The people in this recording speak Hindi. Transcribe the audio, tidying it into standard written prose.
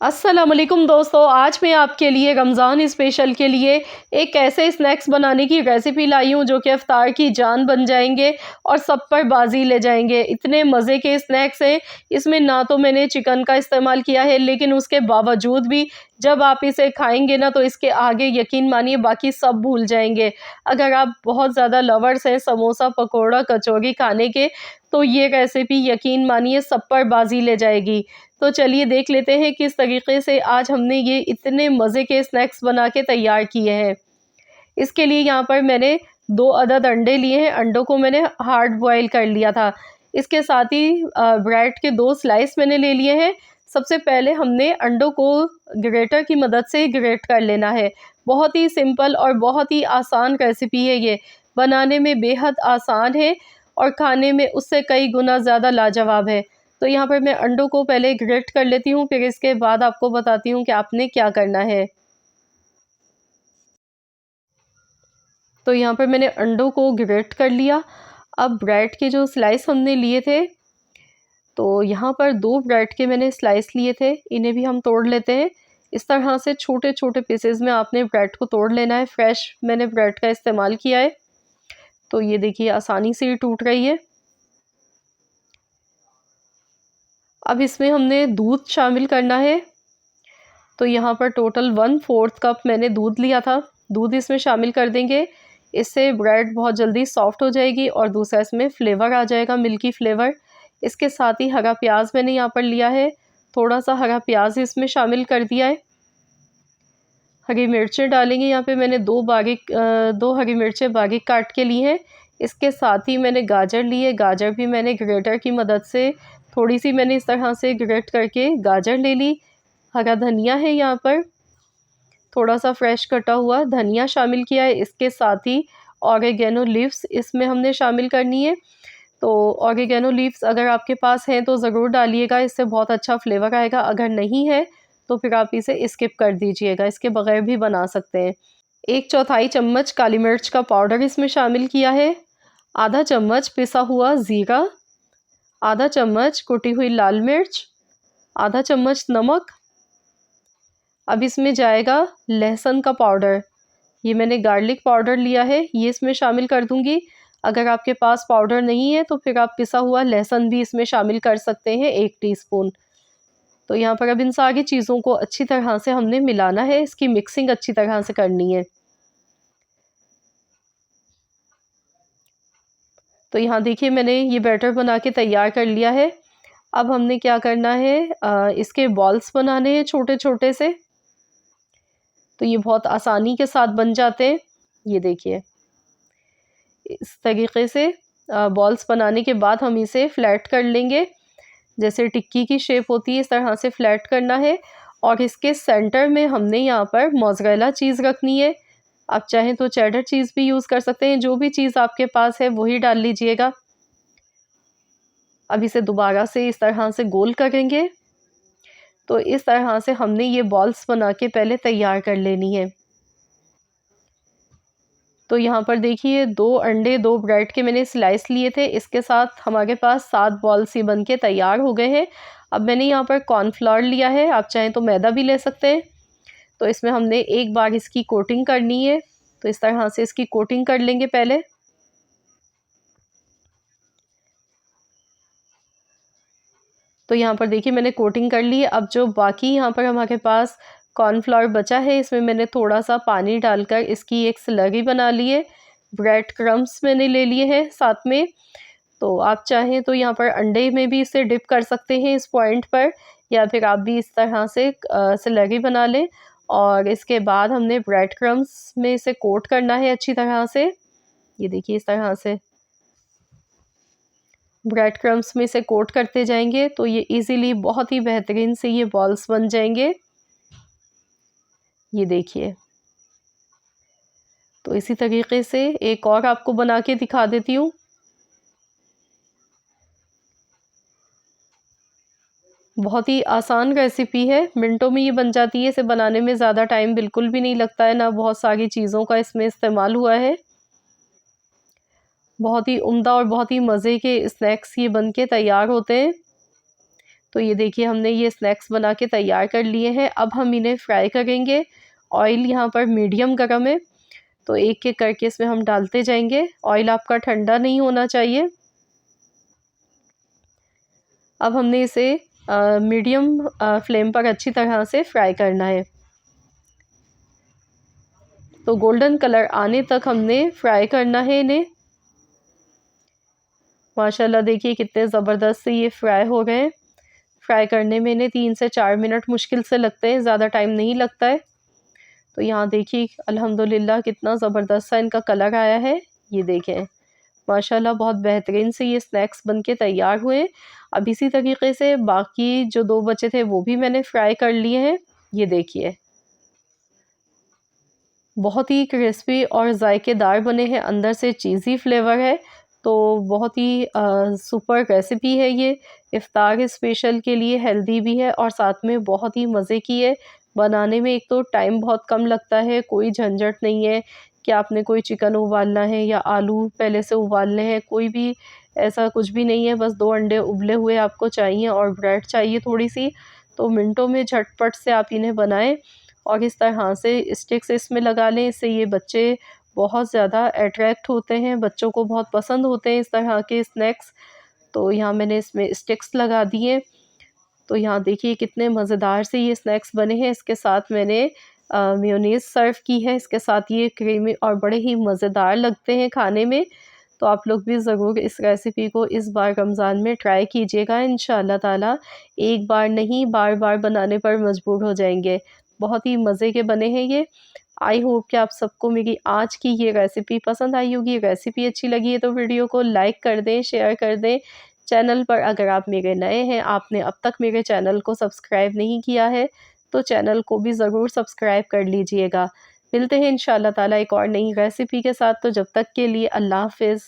अस्सलाम वालेकुम दोस्तों, आज मैं आपके लिए रमज़ान स्पेशल के लिए एक ऐसे स्नैक्स बनाने की रेसिपी लाई हूँ जो कि इफ्तार की जान बन जाएंगे और सब पर बाजी ले जाएंगे। इतने मज़े के स्नैक्स हैं। इसमें ना तो मैंने चिकन का इस्तेमाल किया है, लेकिन उसके बावजूद भी जब आप इसे खाएंगे ना तो इसके आगे यकीन मानिए बाकी सब भूल जाएंगे। अगर आप बहुत ज़्यादा लवर्स हैं समोसा, पकौड़ा, कचौरी खाने के, तो ये रेसिपी यकीन मानिए सब पर बाजी ले जाएगी। तो चलिए देख लेते हैं किस तरीके से आज हमने ये इतने मज़े के स्नैक्स बना के तैयार किए हैं। इसके लिए यहाँ पर मैंने 2 अदद अंडे लिए हैं। अंडों को मैंने हार्ड बॉयल कर लिया था। इसके साथ ही ब्रेड के 2 स्लाइस मैंने ले लिए हैं। सबसे पहले हमने अंडों को ग्रेटर की मदद से ग्रेट कर लेना है। बहुत ही सिंपल और बहुत ही आसान रेसिपी है ये। बनाने में बेहद आसान है और खाने में उससे कई गुना ज़्यादा लाजवाब है। तो यहाँ पर मैं अंडों को पहले ग्रेट कर लेती हूँ, फिर इसके बाद आपको बताती हूँ कि आपने क्या करना है। तो यहाँ पर मैंने अंडों को ग्रेट कर लिया। अब ब्रेड के जो स्लाइस हमने लिए थे, तो यहाँ पर 2 ब्रेड के मैंने स्लाइस लिए थे, इन्हें भी हम तोड़ लेते हैं। इस तरह से छोटे-छोटे पीसेज़ में आपने ब्रेड को तोड़ लेना है। फ्रेश मैंने ब्रेड का इस्तेमाल किया है, तो ये देखिए आसानी से ये टूट रही है। अब इसमें हमने दूध शामिल करना है। तो यहाँ पर टोटल 1/4 कप मैंने दूध लिया था। दूध इसमें शामिल कर देंगे। इससे ब्रेड बहुत जल्दी सॉफ्ट हो जाएगी और दूसरा इसमें फ्लेवर आ जाएगा, मिल्की फ्लेवर। इसके साथ ही हरा प्याज मैंने यहाँ पर लिया है। थोड़ा-सा हरा प्याज इसमें शामिल कर दिया है। हरी मिर्चें डालेंगे, यहाँ पे मैंने 2 हरी मिर्चें बारीक काट के ली हैं। इसके साथ ही मैंने गाजर ली है। गाजर भी मैंने ग्रेटर की मदद से थोड़ी-सी मैंने इस तरह से ग्रेट करके गाजर ले ली। हरा धनिया है यहाँ पर, थोड़ा-सा फ्रेश कटा हुआ धनिया शामिल किया है। इसके साथ ही ऑरिगेनो लीव्स इसमें हमने शामिल करनी है। तो ऑरिगेनो लीव्स अगर आपके पास हैं तो ज़रूर डालिएगा, इससे बहुत अच्छा फ्लेवर आएगा। अगर नहीं है तो फिर आप इसे स्किप कर दीजिएगा, इसके बगैर भी बना सकते हैं। 1/4 चम्मच काली मिर्च का पाउडर इसमें शामिल किया है। आधा चम्मच पिसा हुआ ज़ीरा, आधा चम्मच कुटी हुई लाल मिर्च, आधा चम्मच नमक। अब इसमें जाएगा लहसुन का पाउडर। ये मैंने गार्लिक पाउडर लिया है, ये इसमें शामिल कर दूँगी। अगर आपके पास पाउडर नहीं है तो फिर आप पिसा हुआ लहसुन भी इसमें शामिल कर सकते हैं, 1 टीस्पून। तो यहाँ पर अब इन सारी चीज़ों को अच्छी तरह से हमने मिलाना है, इसकी मिक्सिंग अच्छी तरह से करनी है। तो यहाँ देखिए मैंने ये बैटर बना के तैयार कर लिया है। अब हमने क्या करना है, इसके बॉल्स बनाने हैं छोटे-छोटे से। तो ये बहुत आसानी के साथ बन जाते हैं। ये देखिए, इस तरीके से बॉल्स बनाने के बाद हम इसे फ्लैट कर लेंगे। जैसे टिक्की की शेप होती है, इस तरह से फ्लैट करना है। और इसके सेंटर में हमने यहाँ पर मोज़रेला चीज़ रखनी है। आप चाहें तो चेडर चीज़ भी यूज़ कर सकते हैं, जो भी चीज़ आपके पास है वही डाल लीजिएगा। अब इसे दोबारा से इस तरह से गोल करेंगे। तो इस तरह से हमने ये बॉल्स बना के पहले तैयार कर लेनी है। तो यहाँ पर देखिए 2 अंडे, 2 ब्रेड के मैंने स्लाइस लिए थे। इसके साथ हमारे पास 7 बॉल्स ही बन के तैयार हो गए हैं। अब मैंने यहाँ पर कॉर्नफ्लोर लिया है, आप चाहें तो मैदा भी ले सकते हैं। तो इसमें हमने एक बार इसकी कोटिंग करनी है। तो इस तरह से इसकी कोटिंग कर लेंगे पहले। तो यहाँ पर देखिए मैंने कोटिंग कर ली है। अब जो बाकी यहाँ पर हमारे पास कॉर्नफ्लोर बचा है, इसमें मैंने थोड़ा-सा पानी डालकर इसकी एक स्लरी बना ली है। ब्रेड क्रम्ब्स मैंने ले लिए हैं साथ में। तो आप चाहें तो यहाँ पर अंडे में भी इसे डिप कर सकते हैं इस पॉइंट पर, या फिर आप भी इस तरह से स्लरी बना लें। और इसके बाद हमने ब्रेड क्रम्ब्स में इसे कोट करना है अच्छी तरह से। ये देखिए इस तरह से ब्रेड क्रम्ब्स में इसे कोट करते जाएंगे तो ये इजीली बहुत ही बेहतरीन से ये बॉल्स बन जाएंगे। ये देखिए, तो इसी तरीके से एक और आपको बना के दिखा देती हूँ। बहुत ही आसान रेसिपी है, मिनटों में ये बन जाती है। इसे बनाने में ज़्यादा टाइम बिल्कुल भी नहीं लगता है, ना बहुत सारी चीज़ों का इसमें इस्तेमाल हुआ है। बहुत ही उम्दा और बहुत ही मज़े के स्नैक्स ये बन के तैयार होते हैं। तो ये देखिए हमने ये स्नैक्स बना के तैयार कर लिए हैं। अब हम इन्हें फ्राई करेंगे। ऑयल यहाँ पर मीडियम गरम है, तो एक-एक करके इसमें हम डालते जाएँगे। ऑयल आपका ठंडा नहीं होना चाहिए। अब हमने इसे मीडियम फ्लेम पर अच्छी तरह से फ्राई करना है। तो गोल्डन कलर आने तक हमने फ्राई करना है इन्हें। माशाल्लाह देखिए कितने ज़बरदस्त से ये फ्राई हो गए हैं। फ्राई करने में इन्हें 3 से 4 मिनट मुश्किल से लगते हैं, ज़्यादा टाइम नहीं लगता है। तो यहाँ देखिए अल्हम्दुलिल्लाह कितना ज़बरदस्त सा इनका कलर आया है। ये देखें माशाल्लाह बहुत बेहतरीन से ये स्नैक्स बनके तैयार हुए। अब इसी तरीके से बाकी जो 2 बचे थे वो भी मैंने फ्राई कर लिए हैं। ये देखिए बहुत ही क्रिस्पी और जायकेदार बने हैं, अंदर से चीज़ी फ्लेवर है। तो बहुत ही सुपर रेसिपी है ये, इफ्तार स्पेशल के लिए हेल्दी भी है और साथ में बहुत ही मज़े की है। बनाने में एक तो टाइम बहुत कम लगता है, कोई झंझट नहीं है कि आपने कोई चिकन उबालना है या आलू पहले से उबालने हैं, कोई भी ऐसा कुछ भी नहीं है। बस 2 अंडे उबले हुए आपको चाहिए और ब्रेड चाहिए थोड़ी-सी, तो मिनटों में झटपट से आप इन्हें बनाएँ और इस तरह से स्टिक्स इसमें लगा लें। इससे ये बच्चे बहुत ज़्यादा अट्रैक्ट होते हैं, बच्चों को बहुत पसंद होते हैं इस तरह के स्नैक्स। तो यहाँ मैंने इसमें स्टिक्स लगा दिए। तो यहाँ देखिए कितने मज़ेदार से ये स्नैक्स बने हैं। इसके साथ मैंने मेयोनीज़ सर्व की है। इसके साथ ये क्रीमी और बड़े ही मज़ेदार लगते हैं खाने में। तो आप लोग भी ज़रूर इस रेसिपी को इस बार रमज़ान में ट्राई कीजिएगा इंशाअल्लाह ताला। एक बार नहीं बार-बार बनाने पर मजबूर हो जाएँगे। बहुत ही मज़े के बने हैं ये। आई होप कि आप सबको मेरी आज की ये रेसिपी पसंद आई होगी। रेसिपी अच्छी लगी है तो वीडियो को लाइक कर दें, शेयर कर दें। चैनल पर अगर आप मेरे नए हैं, आपने अब तक मेरे चैनल को सब्सक्राइब नहीं किया है, तो चैनल को भी ज़रूर सब्सक्राइब कर लीजिएगा। मिलते हैं इंशाअल्लाह ताला एक और नई रेसिपी के साथ, तो जब तक के लिए अल्लाह हाफ़िज़।